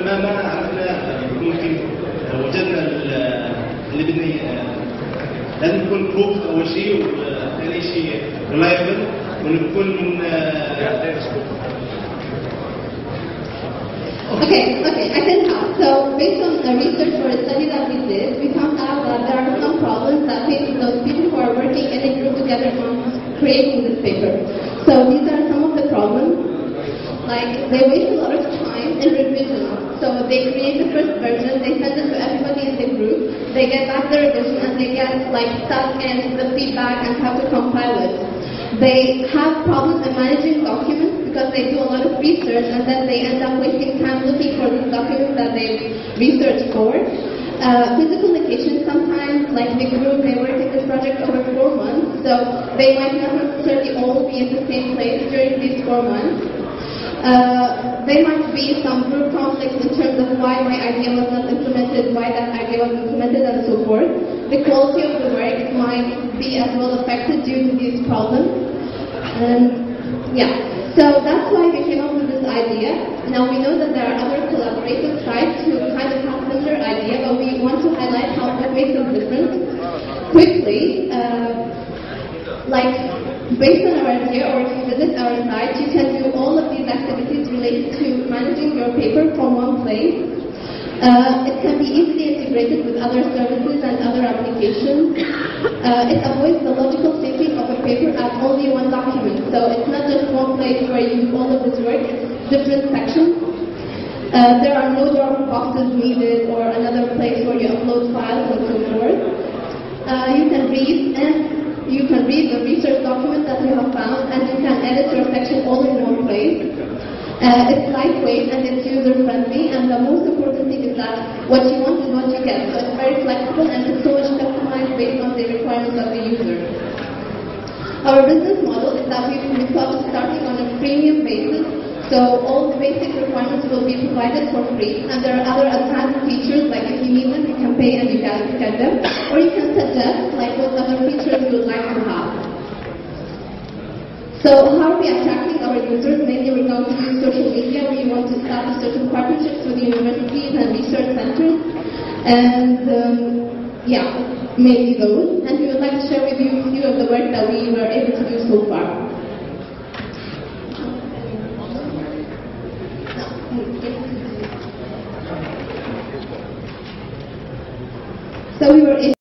ما عرفنا ممكن وجدنا اللي بدنا لازم نكون بروف اول شيء، وثاني شيء ريلايبل، ونكون من Okay, I can help. So based on the research or a study that we did, we found out that there are some problems that face those people who are working in a group together on creating this paper. So these are some of the problems. Like, they waste a lot of time in revision. So they create the first version, they send it to everybody in the group, they get back the revision, and they get like stuck in the feedback and how to compile it. They have problems in managing documents because they do a lot of research and then they end up wasting time looking for these documents that they've researched for. Physical location, sometimes, like the group, they work in this project over 4 months, so they might not necessarily all be in the same place during these 4 months. There might be some group conflicts in terms of why my idea was not implemented, why that idea was implemented, and so forth. The quality of the work might be as well affected due to these problems. So that's why we came up with this idea. Now we know that there are other collaborative sites who kind of have similar idea, but we want to highlight how what makes us different. Quickly, based on our idea, or if you visit our site, you can do all of these activities related to managing your paper from one place. It can be easily integrated with other services and other applications. It avoids the logical thinking of a paper as only one document. So it's not just one place where you do all of this work, it's different sections. There are no drop boxes needed or another place where you upload files and so forth. You can read the research document that you have found, and you can edit your section all in one place. It's lightweight and it's user-friendly, and the most important thing is that what you want is what you get. So it's very flexible and it's so much customized based on the requirements of the user. Our business model is that we thought of starting on a premium basis, so all the basic requirements will be provided for free, and there are other advanced features, like if you need them, you can pay and you can get them, or you can suggest like what other features you would like to have. So how are we attracting our users? Mainly we're going to use social media. We want to establish certain partnerships with universities and research centers. And mainly those. And we would like to share with you a few of the work that we were able to do so far. So we were able